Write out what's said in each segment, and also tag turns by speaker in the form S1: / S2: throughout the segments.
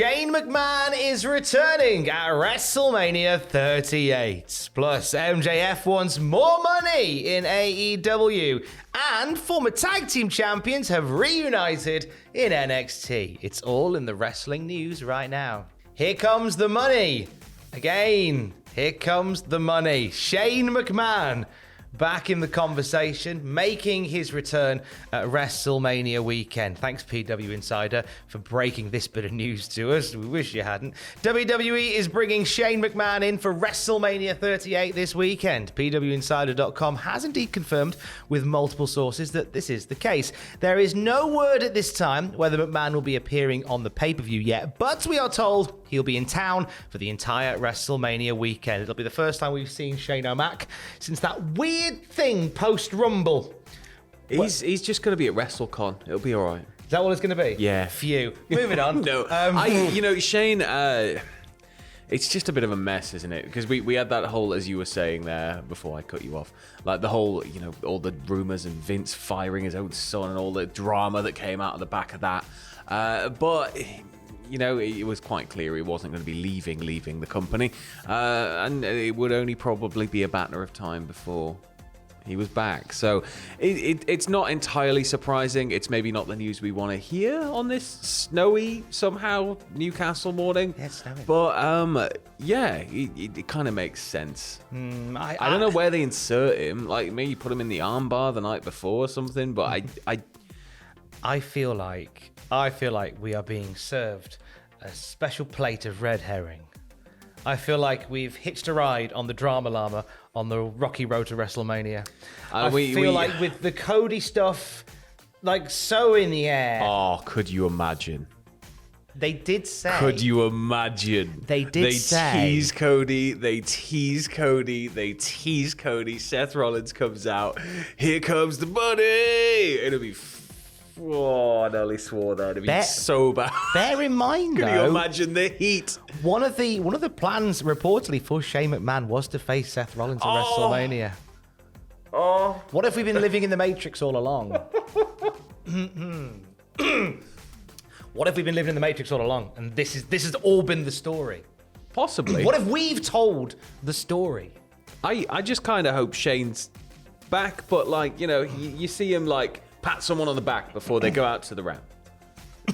S1: Shane McMahon is returning at WrestleMania 38. Plus, MJF wants more money in AEW. And former tag team champions have reunited in NXT. It's all in the wrestling news right now. Here comes the money. Again, here comes the money. Shane McMahon back in the conversation, making his return at WrestleMania weekend. Thanks, PW Insider, for breaking this bit of news to us. We wish you hadn't. WWE is bringing Shane McMahon in for WrestleMania 38 this weekend. PWInsider.com has indeed confirmed with multiple sources that this is the case. There is no word at this time whether McMahon will be appearing on the pay-per-view yet, but we are told he'll be in town for the entire WrestleMania weekend. It'll be the first time we've seen Shane O'Mac since that weird thing post-Rumble.
S2: He's just going to be at WrestleCon. It'll be all right.
S1: Is that what it's going to be?
S2: Yeah.
S1: Phew. Moving on.
S2: No. Shane, it's just a bit of a mess, isn't it? Because we had that whole, as you were saying there before I cut you off, like the whole, all the rumors and Vince firing his own son and all the drama that came out of the back of that. But it was quite clear he wasn't going to be leaving the company. And it would only probably be a matter of time before he was back. So it's not entirely surprising. It's maybe not the news we want to hear on this snowy, somehow, Newcastle morning.
S1: Yeah, it's snowy.
S2: But, it kind of makes sense. I don't know where they insert him. Like, maybe put him in the armbar the night before or something. But
S1: I feel like we are being served a special plate of red herring. I feel like we've hitched a ride on the drama llama on the rocky road to WrestleMania. I feel like with the Cody stuff, like so in the air.
S2: Oh, could you imagine?
S1: They did say.
S2: Could you imagine?
S1: They
S2: tease Cody. They tease Cody. Seth Rollins comes out. Here comes the money. It'll be. Oh, I nearly swore there. It'd be so bad.
S1: Bear in mind,
S2: Can you imagine the heat?
S1: One of the plans reportedly for Shane McMahon was to face Seth Rollins at WrestleMania.
S2: Oh.
S1: What if we've been living in the Matrix all along? What if we've been living in the Matrix all along, and this has all been the story?
S2: Possibly.
S1: What if we've told the story?
S2: I just kind of hope Shane's back, but you see him pat someone on the back before they go out to the ramp.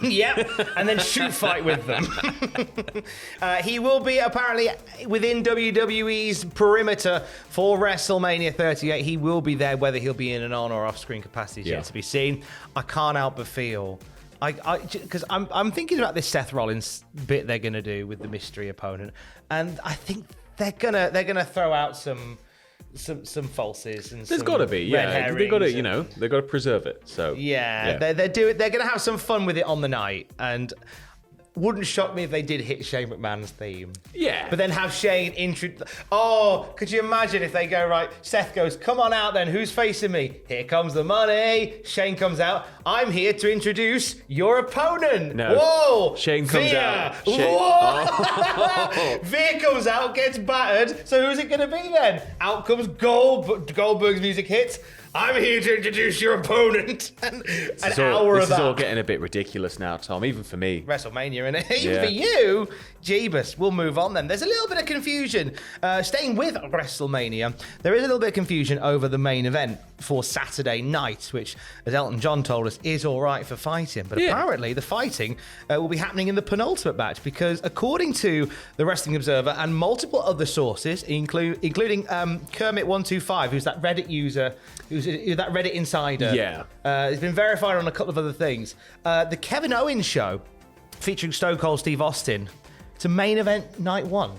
S1: Yep, and then shoot fight with them. He will be apparently within WWE's perimeter for WrestleMania 38. He will be there, whether he'll be in an on or off-screen capacity is yet to be seen. I can't help but feel, because I'm thinking about this Seth Rollins bit they're gonna do with the mystery opponent, and I think they're gonna throw out some falses and
S2: there's got to be, yeah. They got to, they got to preserve it. So
S1: they're going to have some fun with it on the night, and wouldn't shock me if they did hit Shane McMahon's theme.
S2: Yeah,
S1: but then have Shane Oh, could you imagine if they go right? Seth goes, "Come on out, then. Who's facing me? Here comes the money." Shane comes out. "I'm here to introduce your opponent."
S2: No.
S1: Whoa!
S2: Shane comes out.
S1: Whoa! Oh. Veer comes out, gets battered. So who's it going to be then? Out comes Goldberg's music hits. "I'm here to introduce your opponent." And
S2: this is all getting a bit ridiculous now, Tom, even for me.
S1: WrestleMania, innit? Even for you. Jeebus. We'll move on then. There's a little bit of confusion. Staying with WrestleMania, there is a little bit of confusion over the main event for Saturday night, which, as Elton John told us, is all right for fighting. But apparently the fighting will be happening in the penultimate match, because according to the Wrestling Observer and multiple other sources, including Kermit125, who's that Reddit user, who's that Reddit insider.
S2: Yeah.
S1: It's been verified on a couple of other things. The Kevin Owens show, featuring Stone Cold Steve Austin, to main event night one.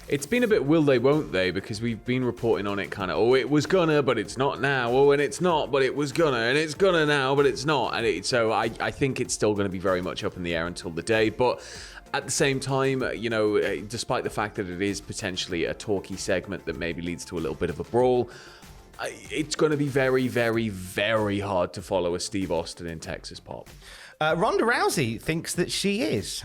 S2: It's been a bit will they, won't they, because we've been reporting on it kind of, it was gonna, but it's not now. Oh, and it's not, but it was gonna, and it's gonna now, but it's not. And so I think it's still going to be very much up in the air until the day. But at the same time, despite the fact that it is potentially a talky segment that maybe leads to a little bit of a brawl, it's going to be very, very, very hard to follow a Steve Austin in Texas Pop.
S1: Ronda Rousey thinks that she is.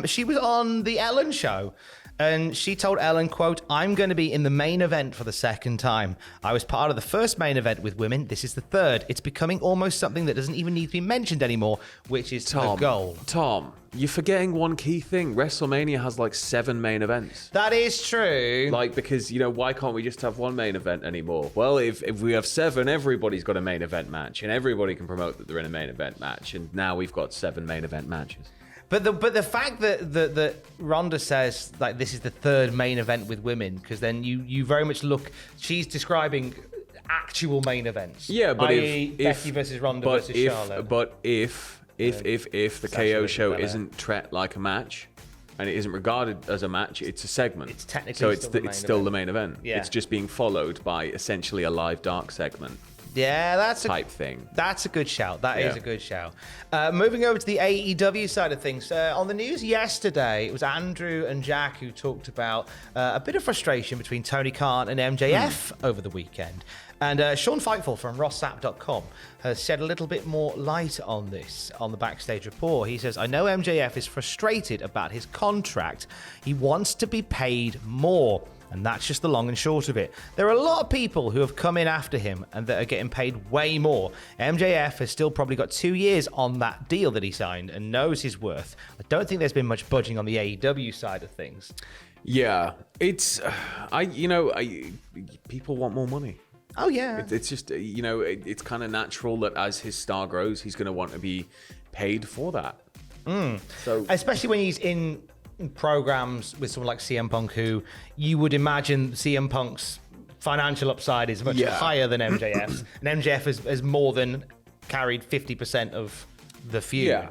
S1: She was on the Ellen show, And she told Ellen, quote, "I'm going to be in the main event for the second time. I was part of the first main event with women. This is the third. It's becoming almost something that doesn't even need to be mentioned anymore, which is the goal."
S2: Tom, you're forgetting one key thing. WrestleMania has like 7 main events.
S1: That is true.
S2: Like, because, why can't we just have one main event anymore? Well, if we have 7, everybody's got a main event match, and everybody can promote that they're in a main event match, and now we've got 7 main event matches.
S1: But the fact that Ronda says, like, this is the third main event with women, because then you very much look, she's describing actual main events.
S2: Yeah, but if
S1: Becky versus Ronda versus Charlotte.
S2: But if the KO show isn't treated like a match, and it isn't regarded as a match, it's a segment.
S1: It's technically
S2: still the main event.
S1: Yeah.
S2: It's just being followed by essentially a live dark segment.
S1: Yeah, that's
S2: type thing.
S1: That's a good shout. That is a good shout. Moving over to the AEW side of things. On the news yesterday, it was Andrew and Jack who talked about a bit of frustration between Tony Khan and MJF over the weekend. And Sean Fightful from rossap.com has shed a little bit more light on this on the backstage report. He says, "I know MJF is frustrated about his contract. He wants to be paid more. And that's just the long and short of it. There are a lot of people who have come in after him and that are getting paid way more. MJF has still probably got 2 years on that deal that he signed and knows his worth. I don't think there's been much budging on the AEW side of things."
S2: Yeah, it's people want more money.
S1: Oh yeah,
S2: it's just it's kind of natural that as his star grows, he's going to want to be paid for that. So
S1: especially when he's in programs with someone like CM Punk, who you would imagine CM Punk's financial upside is much higher than MJF's, and MJF has more than carried 50% of the feud. Yeah.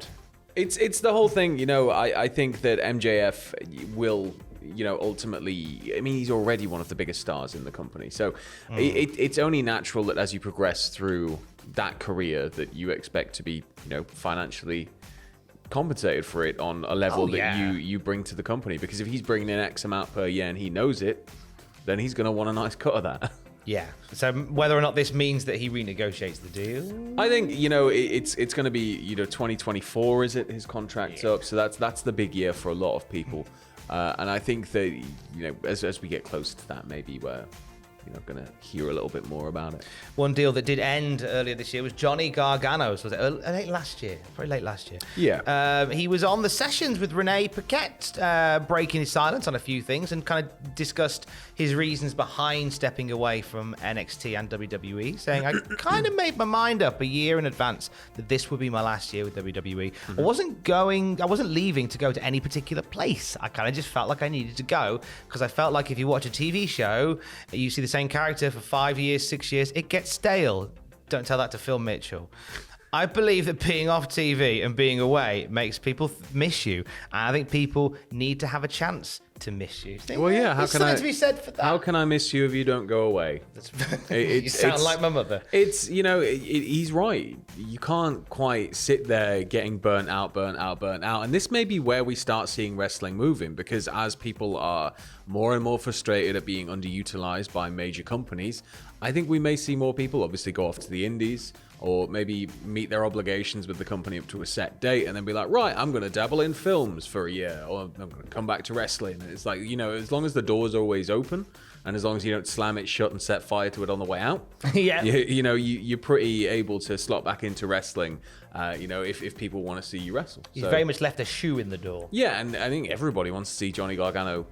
S2: It's the whole thing. I think that MJF will, ultimately, I mean, he's already one of the biggest stars in the company. So it's only natural that as you progress through that career that you expect to be, financially compensated for it on a level that you bring to the company. Because if he's bringing in X amount per year and he knows it, then he's going to want a nice cut of that.
S1: Yeah. So whether or not this means that he renegotiates the deal,
S2: I think it's going to be 2024. Is it his contract's up? So that's the big year for a lot of people. And I think that as we get closer to that, maybe we're going to hear a little bit more about it.
S1: One deal that did end earlier this year was Johnny Gargano's. Was it late last year? Probably late last year.
S2: Yeah.
S1: He was on the sessions with Renee Paquette, breaking his silence on a few things and kind of discussed his reasons behind stepping away from NXT and WWE, saying, "I kind of made my mind up a year in advance that this would be my last year with WWE. I wasn't leaving to go to any particular place. I kind of just felt like I needed to go because I felt like if you watch a TV show, you see the same character for 5 years, 6 years, it gets stale." Don't tell that to Phil Mitchell. I believe that being off TV and being away makes people miss you. And I think people need to have a chance to miss you.
S2: Well, yeah, how can I
S1: to be said for that?
S2: How can I miss you if you don't go away?
S1: You sound like my mother.
S2: It's he's right. You can't quite sit there getting burnt out. And this may be where we start seeing wrestling moving, because as people are more and more frustrated at being underutilized by major companies, I think we may see more people obviously go off to the indies, or maybe meet their obligations with the company up to a set date and then be like, right, I'm going to dabble in films for a year, or I'm going to come back to wrestling. And it's like, as long as the door's always open and as long as you don't slam it shut and set fire to it on the way out, you're pretty able to slot back into wrestling, if people want to see you wrestle.
S1: He's very much left a shoe in the door.
S2: Yeah, and I think everybody wants to see Johnny Gargano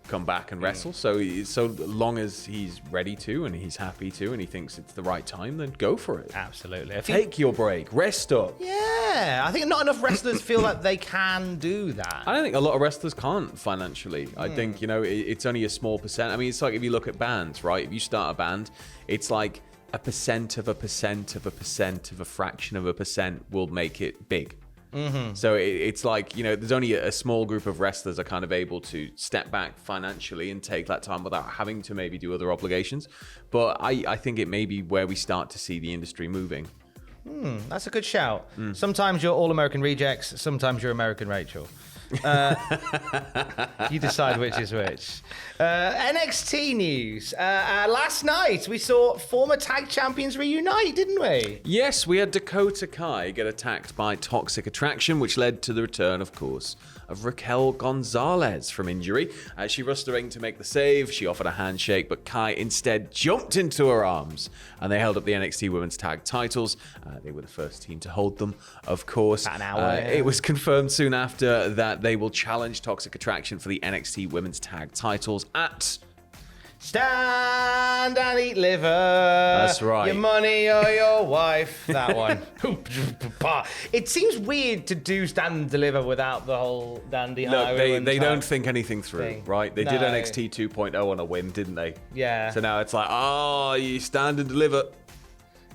S2: come back and wrestle. So long as he's ready to and he's happy to and he thinks it's the right time, then go for it.
S1: Absolutely.
S2: Take your break. Rest up.
S1: Yeah. I think not enough wrestlers feel like they can do that.
S2: I don't think a lot of wrestlers can't financially. I think, it's only a small percent. I mean, it's like if you look at bands, right? If you start a band, it's like a percent of a percent of a percent of a fraction of a percent will make it big. Mm-hmm. So it's like, there's only a small group of wrestlers are kind of able to step back financially and take that time without having to maybe do other obligations. But I think it may be where we start to see the industry moving.
S1: That's a good shout. Sometimes you're All-American Rejects, sometimes you're American Rachel. You decide which is which. NXT news. Last night we saw former tag champions reunite, didn't we?
S2: Yes, we had Dakota Kai get attacked by Toxic Attraction, which led to the return, of course, of Raquel Gonzalez from injury. She rushed the ring to make the save. She offered a handshake, but Kai instead jumped into her arms, and they held up the NXT Women's Tag titles. They were the first team to hold them, of course.
S1: About an hour, yeah.
S2: It was confirmed soon after that they will challenge Toxic Attraction for the NXT Women's Tag titles at...
S1: Stand and eat liver.
S2: That's right.
S1: Your money or your wife. That one. It seems weird to do stand and deliver without the whole dandy
S2: Look,
S1: Highwayman
S2: they
S1: type
S2: don't think anything through,
S1: thing.
S2: right? They did
S1: No.
S2: NXT 2.0 on a whim, didn't they?
S1: Yeah.
S2: So now it's like, oh, you stand and deliver.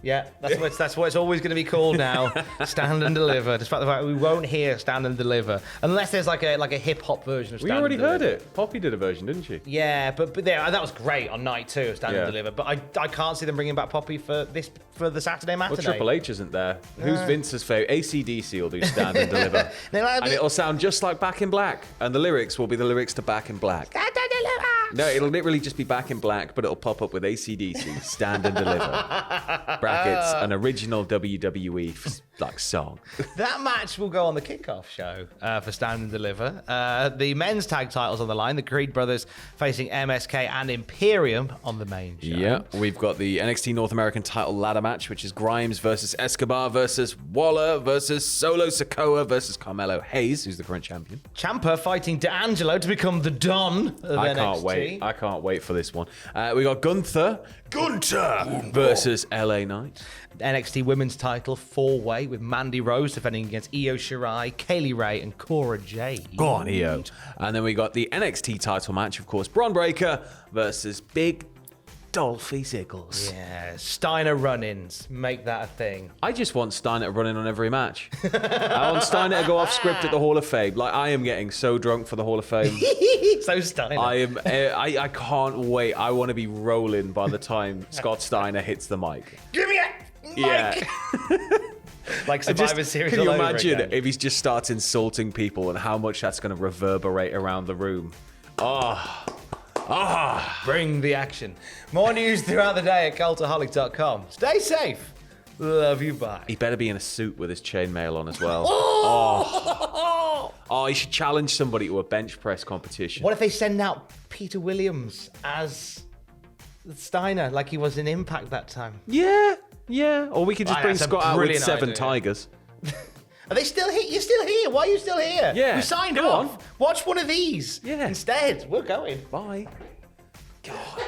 S1: Yeah, that's what it's always going to be called now. Stand and deliver. Despite the fact we won't hear stand and deliver unless there's like a hip hop version of stand.
S2: We already
S1: and
S2: heard
S1: deliver.
S2: it. Poppy did a version, didn't she?
S1: Yeah, but there, that was great on night 2 of stand and deliver. But I can't see them bringing back Poppy for the Saturday matinee.
S2: Well, Triple H isn't there. Who's Vince's favourite? AC/DC will do stand and deliver. And it'll sound just like Back in Black. And the lyrics will be the lyrics to Back in Black.
S1: Stand and deliver.
S2: No, it'll literally just be Back in Black, but it'll pop up with AC/DC, stand and deliver. Brackets, an original WWE like song.
S1: That match will go on the kickoff show for Stand and Deliver. The men's tag titles on the line. The Creed brothers facing MSK and Imperium on the main show.
S2: Yeah, we've got the NXT North American title ladder match, which is Grimes versus Escobar versus Waller versus Solo Sikoa versus Carmelo Hayes, who's the current champion.
S1: Ciampa fighting D'Angelo to become the Don of NXT.
S2: I can't wait for this one. We got Gunther versus LA Knight.
S1: NXT Women's title 4-way with Mandy Rose defending against Io Shirai, Kaylee Ray, and Cora Jade.
S2: Go on, Io. And then we got the NXT title match, of course, Braun Breaker versus Big Dolphy Ziggles.
S1: Yeah, Steiner run-ins. Make that a thing.
S2: I just want Steiner to run in on every match. I want Steiner to go off script at the Hall of Fame. Like, I am getting so drunk for the Hall of Fame.
S1: So Steiner.
S2: I can't wait. I want to be rolling by the time Scott Steiner hits the mic.
S1: Give me it, Mike!
S2: Yeah.
S1: Like Survivor Series.
S2: Can you
S1: all over
S2: imagine
S1: again.
S2: if he just starts insulting people and how much that's going to reverberate around the room?
S1: Bring the action. More news throughout the day at Cultaholic.com. Stay safe. Love you, bye.
S2: He better be in a suit with his chainmail on as well. He should challenge somebody to a bench press competition.
S1: What if they send out Peter Williams as Steiner, like he was in Impact that time?
S2: Yeah. Or we could just bring
S1: That's a
S2: Scott out with
S1: brilliant
S2: 7
S1: idea.
S2: tigers.
S1: Are they still here? You're still here. Why are you still here?
S2: Yeah,
S1: We signed
S2: go
S1: off.
S2: on.
S1: Watch one of these.
S2: Yeah.
S1: Instead, we're going.
S2: Bye. God.